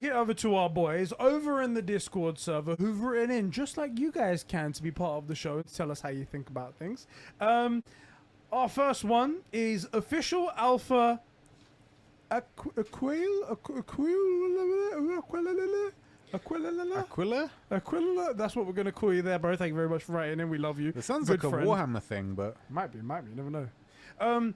get over to our boys over in the Discord server who've written in just like you guys can to be part of the show and tell us how you think about things. Our first one is official alpha Aquila. That's what we're going to call you there, bro. Thank you very much for writing in. We love you. It sounds Good like a friend. Warhammer thing, but Might be. You never know.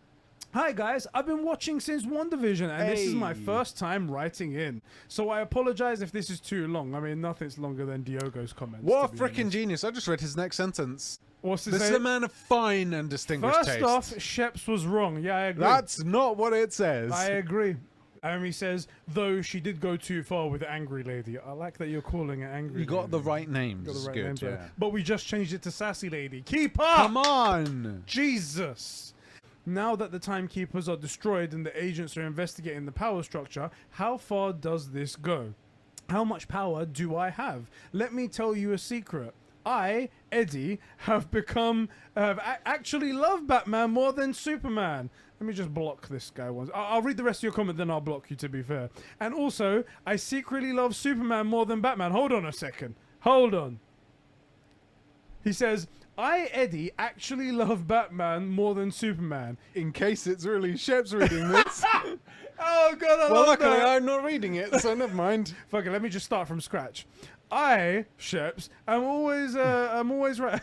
Hi guys, I've been watching since WandaVision and this is my first time writing in. So I apologize if this is too long. I mean, nothing's longer than Diogo's comments. what a freaking genius. I just read his next sentence. What's This is a man of fine and distinguished First taste. off, Sheps was wrong. Yeah, I agree. That's not what it says. I agree. He says, though she did go too far with Angry Lady. I like that you're calling it Angry You got Lady. the right names. Got the right Good, names, yeah. right. But we just changed it to Sassy Lady. Keep up! Come on! Jesus! Now that the timekeepers are destroyed and the agents are investigating the power structure, how far does this go? How much power do I have? Let me tell you a secret. I, Eddie, have actually love Batman more than Superman. Let me just block this guy once. I'll read the rest of your comment, then I'll block you, to be fair. And also, I secretly love Superman more than Batman. Hold on a second. Hold on. He says, I, Eddie, actually love Batman more than Superman. In case it's really Shep's reading this. Oh, God, I Well, love luckily that. I'm not reading it, so never mind. Fuck it, let me just start from scratch. I, Sheps, I'm always right.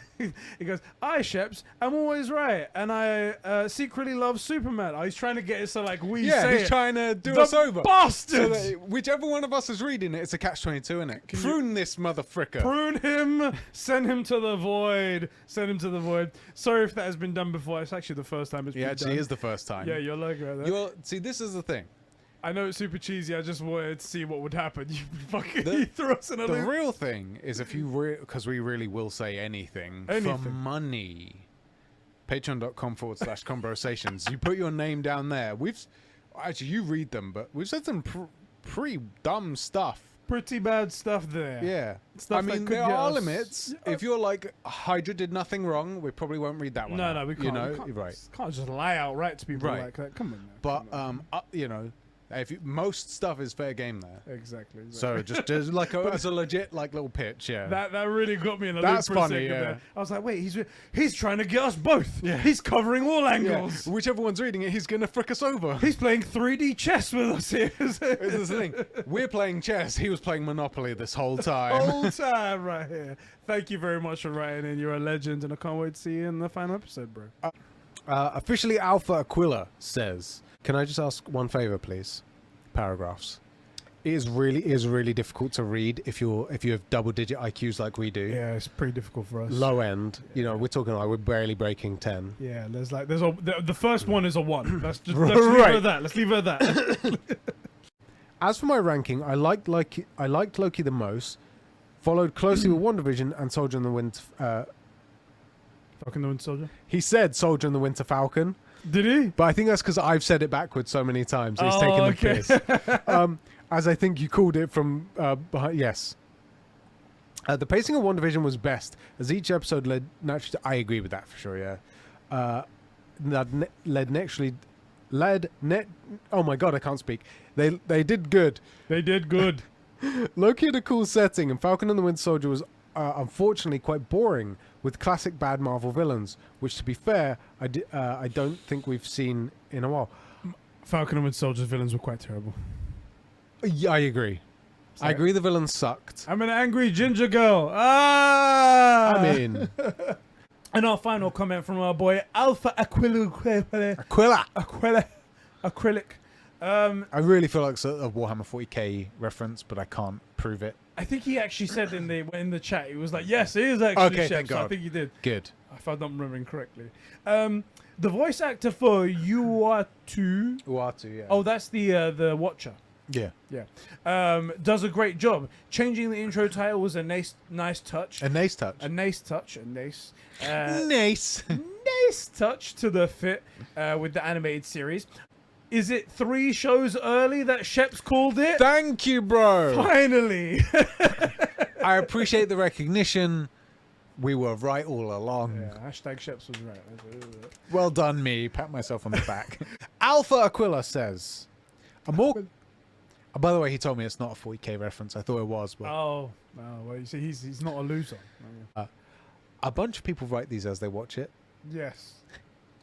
He goes, I, Sheps, I'm always right. And I secretly love Superman. Oh, he's trying to get it so like we Yeah, say he's it. trying to do The us over. bastard! So that whichever one of us is reading it, it's a catch-22, isn't it? Prune this motherfricker. Prune him, send him to the void. Send him to the void. Sorry if that has been done before. It's actually the first time it's Yeah, been actually done. is the first time. Yeah, you're like right there. See, this is the thing. I know it's super cheesy. I just wanted to see what would happen. You fucking The- you threw us in a The loop. real thing is if you because we really will say anything for Anything. money. Patreon.com/conversations. You put your name down there. Actually, you read them, but we've said some pretty dumb stuff. Pretty bad stuff there. Yeah. Stuff I that mean, could there get are us- limits. Yeah. If you're like, Hydra did nothing wrong, we probably won't read that one. No, we can't. You know, we can't, right. Can't just lie outright to people Right. like that. Come on, man. But, Come on. you know, most stuff is fair game there. Exactly. So just like as a legit like little pitch, yeah. That really got me in a That's loop for a funny, second yeah. there. I was like, wait, he's trying to get us both. Yeah. He's covering all Yeah. angles. Whichever one's reading it, he's gonna frick us over. He's playing 3D chess with us here. This is the thing. We're playing chess. He was playing Monopoly this whole time. Whole time right here. Thank you very much for writing in. You're a legend, and I can't wait to see you in the final episode, bro. Officially, Alpha Aquila says, "Can I just ask one favor, please?" Paragraphs. It is really difficult to read if you have double-digit IQs like we do. Yeah, it's pretty difficult for us. Low end, you know, we're talking like we're barely breaking 10. Yeah, there's the first one is a 1. Let's leave Right. it at that. Let's leave it at that. As for my ranking, I liked Loki the most, followed closely with WandaVision and Soldier and the Winter. Fucking the Winter Soldier. He said Soldier and the Winter Falcon, Did he? but I think that's because I've said it backwards so many times. He's Oh, taking okay. the piss. As I think you called it from behind. Yes. The pacing of WandaVision was best, as each episode led naturally to... I agree with that for sure, yeah. Oh my god, I can't speak. They did good. They did good. Loki had a cool setting, and Falcon and the Winter Soldier was unfortunately quite boring, with classic bad Marvel villains, which, to be fair, I don't think we've seen in a while. Falcon and Winter Soldier's villains were quite terrible. Yeah, I agree. I agree the villains sucked. I'm an angry ginger girl. Ah! I mean... And our final comment from our boy Alpha Aquila! Acrylic. I really feel like it's a Warhammer 40k reference, but I can't prove it. I think he actually said in the chat, he was like, yes, it is actually Okay, Shep, thank so I God. think he did. Good. If I'm not remembering correctly. The voice actor for Uatu. Uatu, yeah. Oh, that's the Watcher. Yeah. Yeah. Does a great job. Changing the intro title was a nice touch. A nice touch. A nice touch. A nice. Nice. Nice touch to the fit with the animated series. Is it 3 shows early that Sheps called it? Thank you, bro. Finally. I appreciate the recognition. We were right all along. Yeah, hashtag Sheps was right. Well done, me. Pat myself on the back. Alpha Aquila says, a By the way, he told me it's not a 40k reference. I thought it was, but Oh, well, you see, he's not a loser. a bunch of people write these as they watch it. Yes.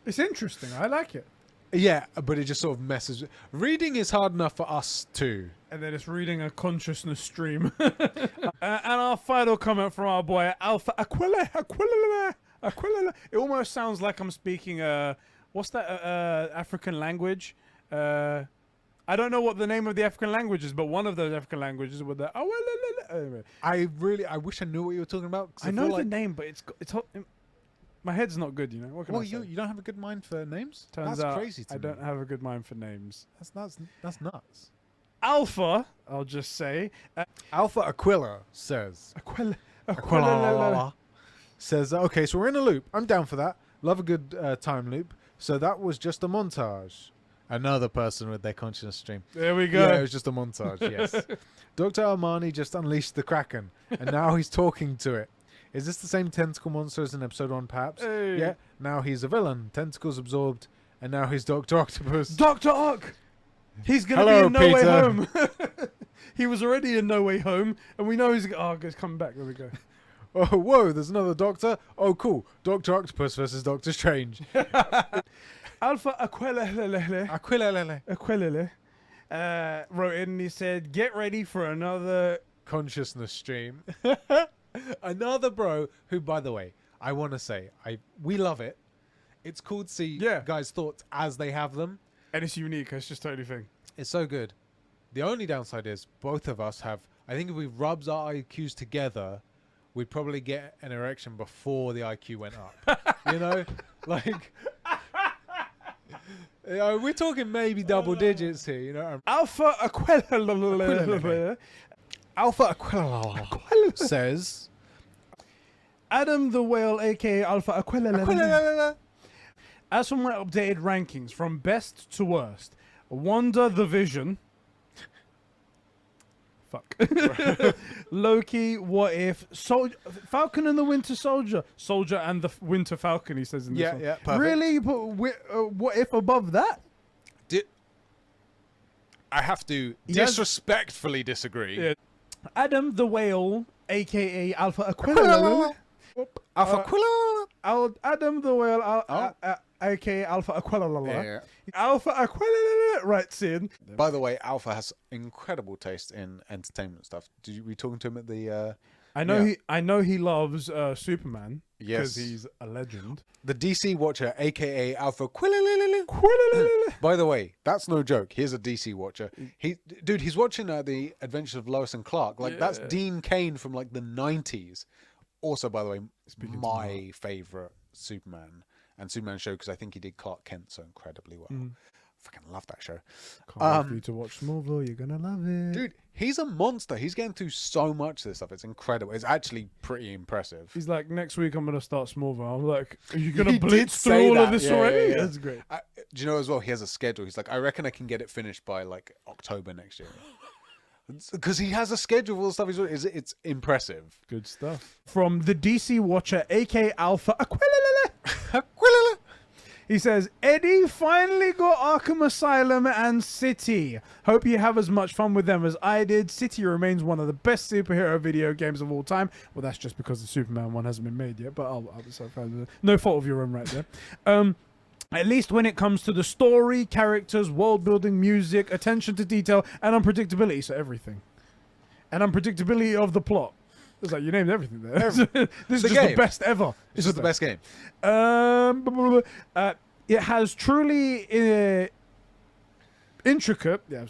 It's interesting. I like it. Yeah, but it just sort of messes. Reading is hard enough for us too. And then it's reading a consciousness stream. And our final comment from our boy Alpha Aquilae. It almost sounds like I'm speaking what's that African language? I don't know what the name of the African language is, but one of those African languages with the anyway. I wish I knew what you were talking about. 'Cause I know feel the name, but it's my head's not good, you know. What can Well, I say? you don't have a good mind for names. Turns That's out crazy to I me. don't have a good mind for names. That's nuts. Alpha, I'll just say. Alpha Aquila says. Aquila. Says, okay, so we're in a loop. I'm down for that. Love a good time loop. So that was just a montage. Another person with their consciousness stream. There we go. Yeah, it was just a montage, yes. Dr. Armani just unleashed the Kraken, and now he's talking to it. Is this the same tentacle monster as in episode 1, perhaps? Hey. Yeah, now he's a villain. Tentacles absorbed, and now he's Dr. Octopus. Dr. Ock! He's going to Hello, be in No Way Peter. Home. He was already in No Way Home, and we know he's coming back. There we go. Oh, whoa, there's another doctor? Oh, cool. Dr. Octopus versus Doctor Strange. Alpha Aquila Aquila. wrote in and he said, get ready for another... Consciousness stream. Another bro who, by the way, I want to say, we love it. It's cool to see guys' thoughts as they have them. And it's unique. It's just totally thing. It's so good. The only downside is both of us have... I think if we rubbed our IQs together, we'd probably get an erection before the IQ went up. You know? Like... we're talking maybe double digits here, you know? Alpha Aquila Alpha Aquila says... Adam the Whale, aka Alpha Aquila. As for my updated rankings, from best to worst, Wanda the Vision. Fuck. Loki, What If, Falcon and the Winter Soldier. Soldier and the Winter Falcon, he says in this one. Yeah, perfect. Really? You put What If above that? I have to Yes. disrespectfully disagree. Yeah. Adam the Whale, aka Alpha Aquila. Alpha Aquila. Adam the Whale, aka Alpha Aquila. Yeah. Alpha Aquila writes in. By the way, Alpha has incredible taste in entertainment stuff. Did you be talking to him at the? I know he loves Superman. Yes. Because he's a legend. The DC Watcher, aka Alpha Aquila. By the way, that's no joke. He's a DC Watcher. He's watching the Adventures of Lois and Clark. Like that's Dean Cain from like the 90s. Also, by the way, my favorite Superman and Superman show because I think he did Clark Kent so incredibly well. Fucking love that show. Can't wait for you to watch Smallville. You're gonna love it, Dude, he's a monster. He's getting through so much of this stuff. It's incredible. It's actually pretty impressive. He's like, next week I'm gonna start Smallville. I'm like, are you gonna He blitz did through say all of that. this Yeah, already? yeah. That's great. Do you know as well? He has a schedule. He's like, I reckon I can get it finished by like October next year. Because he has a schedule of all the stuff he's doing. It's impressive. Good stuff. From the DC Watcher, aka Alpha Aquila. He says, Eddie finally got Arkham Asylum and City. Hope you have as much fun with them as I did. City remains one of the best superhero video games of all time. Well, that's just because the Superman one hasn't been made yet, but I'll be so proud of it. No fault of your own right there. At least when it comes to the story, characters, world building, music, attention to detail, and unpredictability. So everything. And unpredictability of the plot. It's like you named everything there. This is just the best ever. This is the best game. It has truly intricate. Yeah,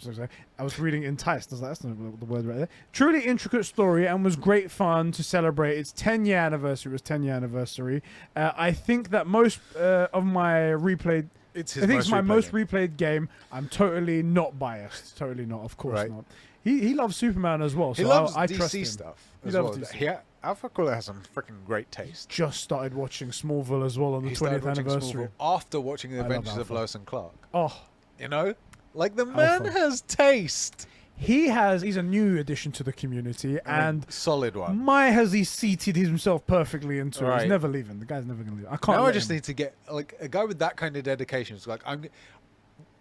I was reading enticed. I was like, that's not the word right there. Truly intricate story and was great fun to celebrate its 10-year anniversary. It was 10-year anniversary. I think that most of my replayed. It's my most replayed game. I'm totally not biased. Totally not. Of course not. He loves Superman as well. So He loves I DC trust him. stuff. He As loves well. DC. Yeah, Alpha Aquila has some freaking great taste. Just started watching Smallville as well on the He started 20th watching anniversary. Smallville after watching the I love Adventures of Alpha. Lois and Clark. Oh, You know, like the man Alpha. has taste. he's a new addition to the community, and solid one. my has he seated himself perfectly into it. Right. He's never leaving. The guy's never gonna leave. I can't. Now I let just him. need to get like a guy with that kind of dedication. It's like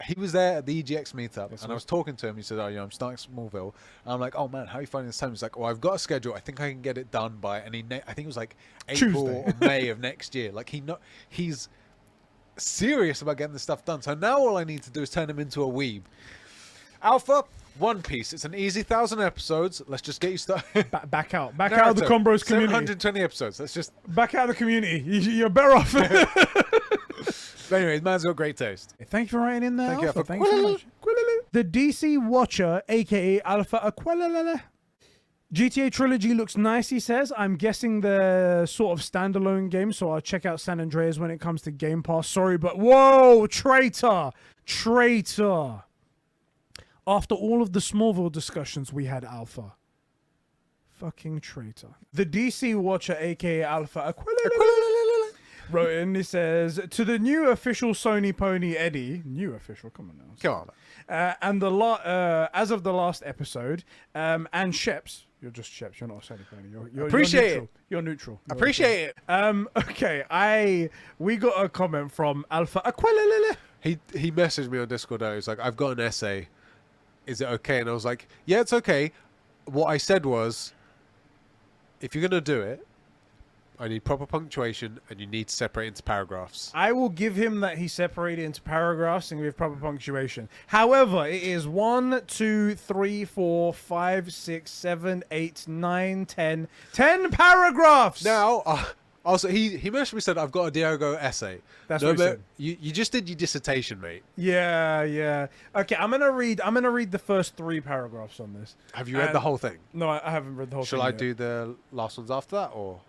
he was there at the EGX meetup, and I was talking to him. He said, "Oh, I'm starting Smallville." And I'm like, "Oh man, how are you finding this time?" He's like, "Oh, I've got a schedule. I think I can get it done by." And I think it was like April Tuesday. or May of next year. Like he's serious about getting this stuff done. So now all I need to do is turn him into a weeb. Alpha, One Piece. It's an easy 1,000 episodes. Let's just get you started. Back out of the Combros community. 720 episodes. Let's just Back out of the community. You're better off. But anyways, man's got great taste. Thank you for writing in there. Thank you, Alpha. Alpha. Thank you so much. The DC Watcher, aka Alpha Aquilae. GTA Trilogy looks nice, he says. I'm guessing the sort of standalone game, so I'll check out San Andreas when it comes to Game Pass. Sorry, but whoa, traitor. After all of the Smallville discussions we had, Alpha. Fucking traitor. The DC Watcher, aka Alpha Aquilae. Wrote in, he says, to the new official Sony Pony Eddie, new official, come on now. Come on. And as of the last episode, and Sheps, you're just Sheps, you're not a Sony Pony. You're Appreciate neutral. You're neutral. Appreciate it. Okay, we got a comment from Alpha Aquilae. He messaged me on Discord. He's like, "I've got an essay. Is it okay?" And I was like, "Yeah, it's okay." What I said was, if you're gonna do it, I need proper punctuation, and you need to separate into paragraphs. I will give him that he separated into paragraphs and with proper punctuation. However, it is 1, 2, 3, 4, 5, 6, 7, 8, 9, 10. 10 paragraphs! Now, also, he messaged me, said, "I've got a Diogo essay." That's what he said. You just did your dissertation, mate. Yeah. Okay, I'm gonna read the first 3 paragraphs on this. Have you read the whole thing? No, I haven't read the whole thing. Shall I yet. do the last ones after that, or?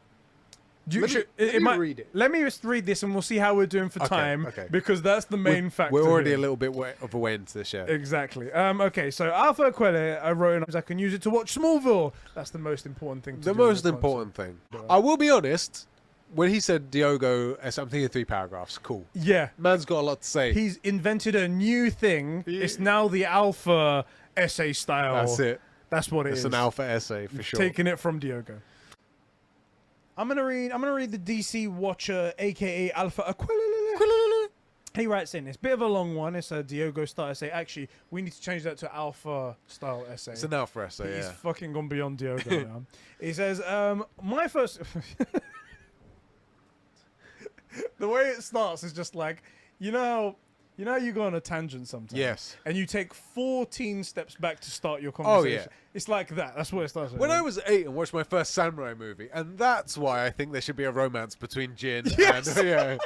Let me read it. Let me just read this and we'll see how we're doing for time. Okay. Because that's the main factor. We're already here. a little bit of a way into this, yeah. Exactly. Okay, so Alpha Aquilae, I wrote in, I can use it to watch Smallville. That's the most important thing to do. The most important thing. I will be honest, when he said Diogo, I'm thinking 3 paragraphs. Cool. Yeah. Man's got a lot to say. He's invented a new thing. Yeah. It's now the Alpha essay style. That's it. That's what it is. It's an alpha essay for sure. Taking it from Diogo. I'm gonna read the DC Watcher, aka Alpha Aquilae. He writes in. It's a bit of a long one. It's a Diogo style essay. Actually, we need to change that to Alpha style essay. It's an alpha essay, He's yeah. fucking gone beyond Diogo now. He says, my first... The way it starts is just like, you know you go on a tangent sometimes. Yes. And you take 14 steps back to start your conversation. Oh, yeah. It's like that. That's what it starts with. When I was 8 and watched my first samurai movie, and that's why I think there should be a romance between Jin Yes! and... Yeah.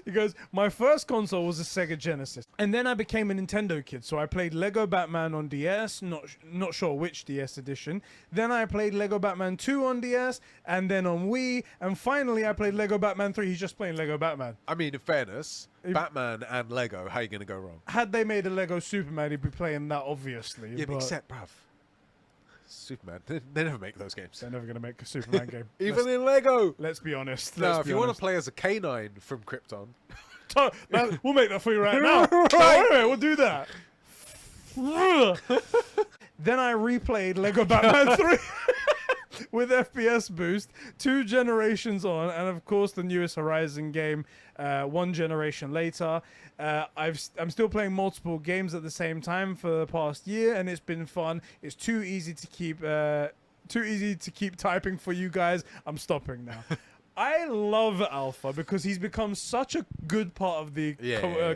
He goes, my first console was a Sega Genesis. And then I became a Nintendo kid. So I played Lego Batman on DS, not sure which DS edition. Then I played Lego Batman 2 on DS, and then on Wii. And finally I played Lego Batman 3. He's just playing Lego Batman. I mean, in fairness, Batman and Lego, how are you going to go wrong? Had they made a Lego Superman, he'd be playing that, obviously. Yeah, but except, bruv, Superman, they never make those games. they're never going to make a Superman game. Even in Lego. Let's be honest. Now, if you want to play as a canine from Krypton... We'll make that for you right now. Right. We'll do that. Then I replayed Lego Batman 3 with FPS boost, 2 generations on, and of course the newest Horizon game 1 generation later. I'm still playing multiple games at the same time for the past year, and it's been fun. It's too easy to keep typing for you guys. I'm stopping now. I love Alpha because he's become such a good part of the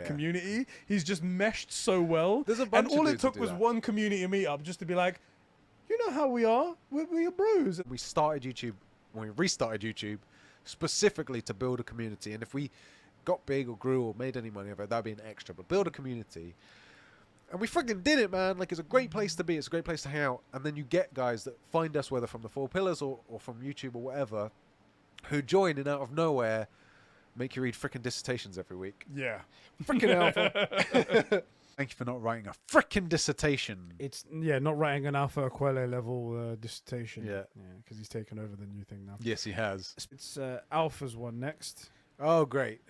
community. He's just meshed so well. There's a bunch and all of it took was one community meetup just to be like, you know how we are? We're bros. We started YouTube, when we restarted YouTube, specifically to build a community. And if we got big or grew or made any money of it, that'd be an extra. But build a community. And we freaking did it, man. Like, it's a great place to be. It's a great place to hang out. And then you get guys that find us, whether from the 4 Pillars or from YouTube or whatever, who join and out of nowhere make you read freaking dissertations every week. Yeah. Freaking Alpha. Thank you for not writing a freaking dissertation. It's, not writing an Alpha Aquilae level dissertation. Yeah. Because he's taken over the new thing now. Yes, he has. It's Alpha's one next. Oh, great.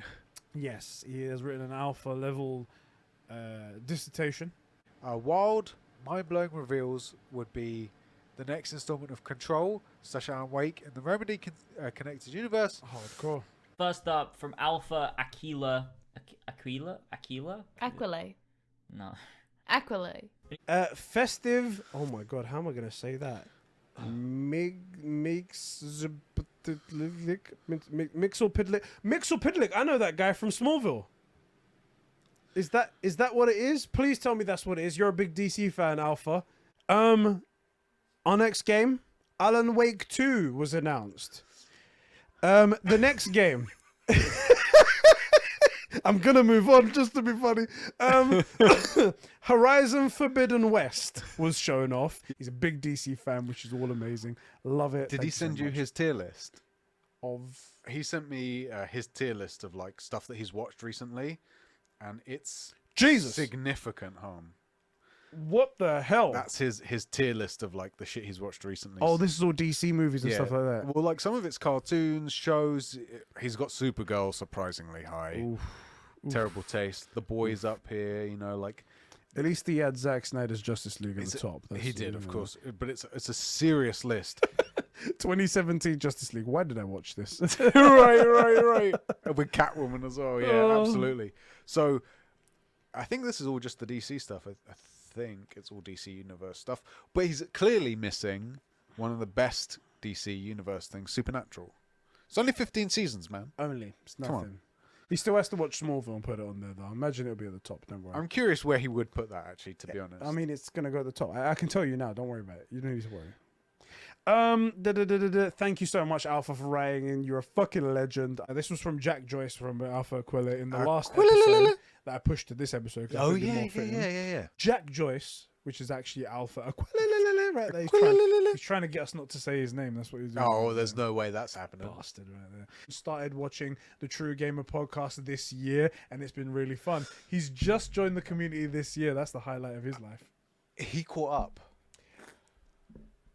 Yes, he has written an Alpha level dissertation. Wild, mind-blowing reveals would be the next installment of Control / Alan Wake in the Remedy connected universe. Hardcore. First up, from Alpha Aquila, Aquilae? Aquilae. No. Aquilae. Festive. Oh my god, how am I gonna say that? Mixelpidlick. I know that guy from Smallville. Is that what it is? Please tell me that's what it is. You're a big DC fan, Alpha. Our next game, Alan Wake 2 was announced. The next game. I'm gonna move on just to be funny. Horizon Forbidden West was shown off. He's a big DC fan, which is all amazing. Love it. Did he send you his tier list? Of He sent me his tier list of like stuff that he's watched recently, and it's Jesus? significant harm. What the hell? That's his tier list of like the shit he's watched recently. Oh, this is all DC movies and Yeah. stuff like that. Well, like some of it's cartoons, shows. He's got Supergirl surprisingly high. Oof. Terrible taste. The Boys up here, you know, like At least he had Zack Snyder's Justice League at it's the top. he did, you of know. course, but it's a serious list. 2017 Justice League. Why did I watch this? right. With Catwoman as well. Yeah, Oh. absolutely. So, I think this is all just the DC stuff. I think it's all DC Universe stuff. But he's clearly missing one of the best DC Universe things, Supernatural. It's only 15 seasons, man. Only. It's Come on. nothing. He still has to watch Smallville and put it on there, though. I imagine it'll be at the top. Don't worry. I'm curious where he would put that, actually, to be honest. I mean, it's gonna go at the top. I can tell you now. Don't worry about it. You don't need to worry. Thank you so much, Alpha, for writing in. You're a fucking legend. This was from Jack Joyce from Alpha Aquilae in the last episode that I pushed to this episode. 'Cause I Oh, think it'd be yeah, more fitting. yeah. Jack Joyce, which is actually Alpha Aquilae, right there. He's trying to get us not to say his name. That's what he's doing. Oh, there's no way that's happening. Bastard right there. Started watching the True Gamer podcast this year, and it's been really fun. He's just joined the community this year. That's the highlight of his life. He caught up.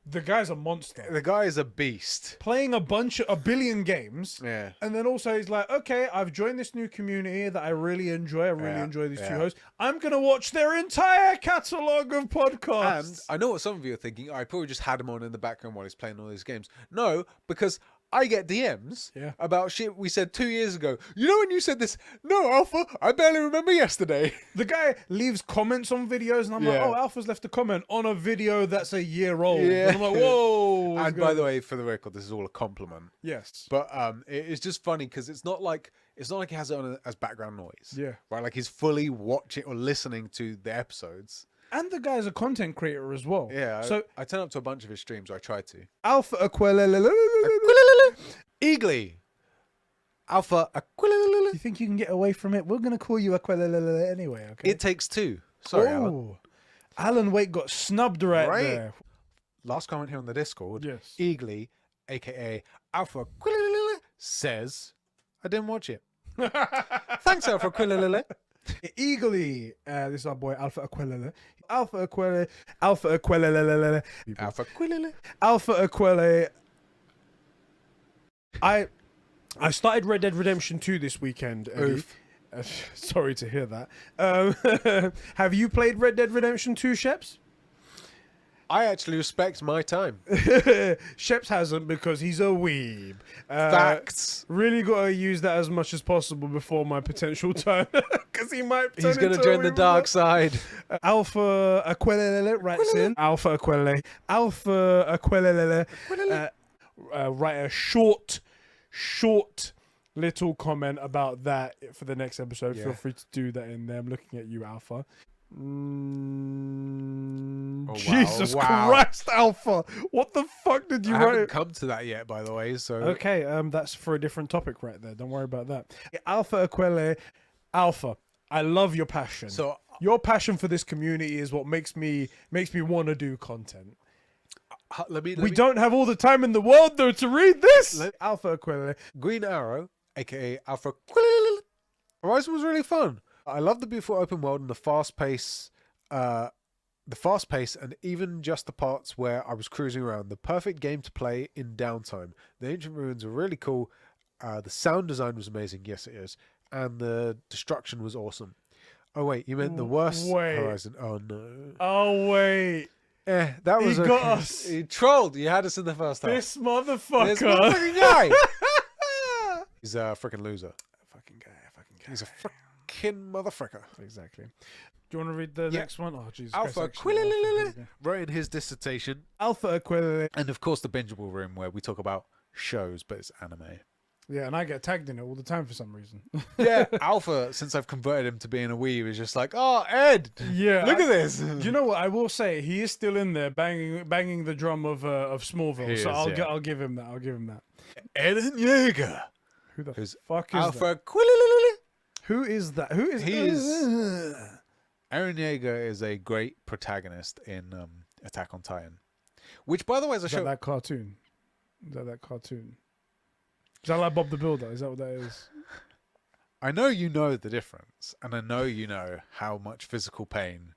The guy's a monster. The guy is a beast. Playing a billion games. Yeah. And then also he's like, okay, I've joined this new community that I really enjoy. I really Yeah, enjoy these two yeah. hosts. I'm going to watch their entire catalogue of podcasts. And I know what some of you are thinking. I probably just had him on in the background while he's playing all these games. No, because I get DMs Yeah. about shit we said 2 years ago. You know when you said this? No, Alpha, I barely remember yesterday. The guy leaves comments on videos, and I'm like, Yeah. oh, Alpha's left a comment on a video that's a year old. Yeah. And I'm like, whoa. what's And by going the on? way, for the record, this is all a compliment. Yes. But it's just funny because it's not like he has it on as background noise. Yeah. Right, like he's fully watching or listening to the episodes. And the guy's a content creator as well. Yeah. So I turn up to a bunch of his streams. Or I try to. Alpha Aquilae. Eagly. Alpha Aquilae. You think you can get away from it? We're going to call you Aquilae anyway, okay? It takes two. Sorry, Alan. Oh. Alan Wake got snubbed right there. Last comment here on the Discord. Yes. Eagly, aka Alpha Aquilae, says, I didn't watch it. Thanks, Alpha Aquilae. Eagerly, this is our boy Alpha Aquilae. Alpha Aquilae. Alpha Aquilae. Alpha Aquilae. Alpha Aquilae. I started Red Dead Redemption 2 this weekend. Eddie. Oof. Sorry to hear that. Have you played Red Dead Redemption 2, Sheps? I actually respect my time. Sheps hasn't because he's a weeb. Facts. Really got to use that as much as possible before my potential turn, because he might. He's going to join the dark side. Alpha Aquilae writes in. Alpha Aquilae. Alpha Aquilae. Write a short little comment about that for the next episode. Yeah. Feel free to do that in there. I'm looking at you, Alpha. wow. Jesus Wow. Christ, Alpha! What the fuck did you I write? haven't come to that yet, by the way. So Okay, that's for a different topic right there. Don't worry about that. Alpha Aquilae. Alpha, I love your passion. So Your passion for this community is what makes me want to do content. let me. We don't have all the time in the world though to read this. Alpha Aquilae. Green Arrow, aka Alpha Aquilae. Horizon was really fun. I love the beautiful open world and the fast pace. The fast pace and even just the parts where I was cruising around. The perfect game to play in downtime. The ancient ruins were really cool. The sound design was amazing. Yes, it is. And the destruction was awesome. Oh wait, you meant the worst Wait. Horizon? Oh no. Oh wait, That was He got us. He trolled. You had us in the first half. this motherfucker. This motherfucking guy. He's a freaking loser. Fucking guy. He's a fucking motherfucker. Exactly. Do you want to read the next one? Oh, Jesus Alpha Christ. Aquilae wrote in his dissertation, Alpha Aquilae. and of course the bingeable room where we talk about shows, but it's anime. Yeah, and I get tagged in it all the time for some reason. Yeah, Alpha, since I've converted him to being a weeb, is just like, oh, Ed, Yeah. look at this. Do you know what I will say? He is still in there banging the drum of Smallville. He So is, I'll give him that. I'll give him that. Eden Yeager. Who the Who's fuck is Alpha that? Aquilae. Who is that? Who is He is- Eren Yeager is a great protagonist in Attack on Titan, which, by the way, is a Is show. that cartoon? Is that cartoon? Is that like Bob the Builder? Is that what that is? I know you know the difference, and I know you know how much physical pain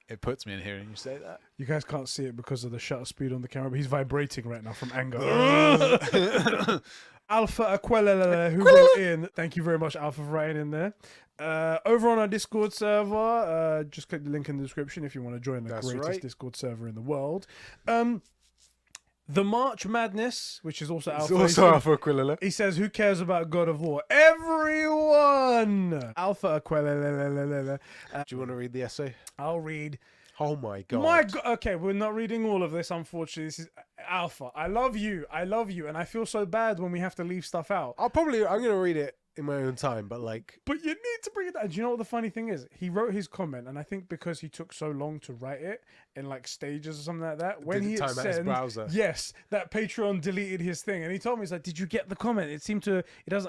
it puts me in hearing you say that. You guys can't see it because of the shutter speed on the camera, but he's vibrating right now from anger. Alpha Aquelele, who wrote in. Thank you very much, Alpha, for writing in there. Over on our Discord server, just click the link in the description if you want to join the That's greatest right. Discord server in the world. The March Madness, which is also It's Alpha. also Alpha Aquilae. He says, who cares about God of War? Everyone! Alpha Aquelele. Do you want to read the essay? I'll read. Oh my god. My God. Okay, we're not reading all of this, unfortunately. This is Alpha. I love you, and I feel so bad when we have to leave stuff out. I'm going to read it in my own time, but like, But you need to bring it down. Do you know what the funny thing is? He wrote his comment, and I think because he took so long to write it in like stages or something like that, when Didn't he time hit out his send, browser. yes, that Patreon deleted his thing, and he told me, he's like, "Did you get the comment? It seemed to,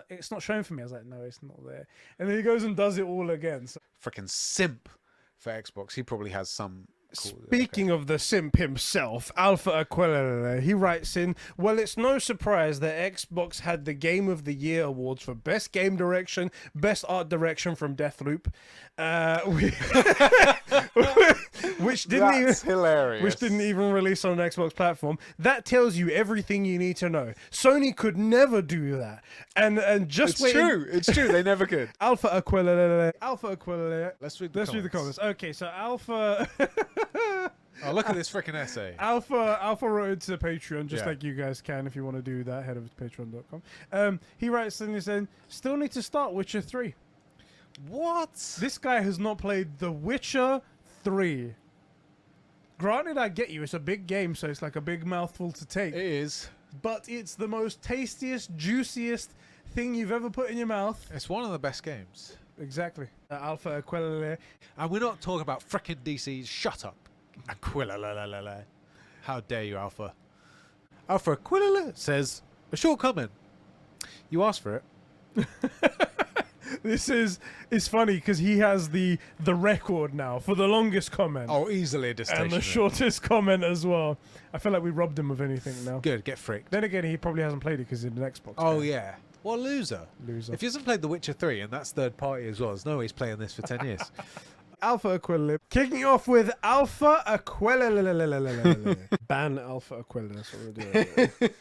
it's not showing for me." I was like, "No, it's not there." And then he goes and does it all again. So, Freaking simp for Xbox. He probably has some. Cool, speaking of the simp himself, Alpha Aquilele, he writes in, well, it's no surprise that Xbox had the Game of the Year awards for Best Game Direction, Best Art Direction from Deathloop, which didn't even release on an Xbox platform. That tells you everything you need to know. Sony could never do that. And just It's wait. true. It's true. They never could. Alpha Aquilele. Alpha Aquilele. Let's read the Let's read the comments. Okay, so Alpha... Oh, look at this freaking essay. Alpha wrote into the Patreon, just Yeah. like you guys can if you want to do that. Head over to patreon.com. He writes in, he said, still need to start Witcher 3. What? This guy has not played The Witcher 3. Granted, I get you. It's a big game, so it's like a big mouthful to take. It is. But it's the most tastiest, juiciest thing you've ever put in your mouth. It's one of the best games. Exactly. Alpha Aquilele. And we're not talking about frickin' DC's. Shut up. Aquila. How dare you, Alpha? Alpha Aquila says, a short comment. You asked for it. This is funny because he has the record now for the longest comment. Oh, easily a distinction. And the shortest comment as well. I feel like we robbed him of anything now. Good, get fricked. Then again, he probably hasn't played it because he's an Xbox. Oh, guy. yeah. What a loser. Loser. If he hasn't played The Witcher 3, and that's third party as well, there's no way he's playing this for 10 years. Alpha Aquila. Kicking off with Alpha Aquila. Ban Alpha Aquila. That's what we're doing.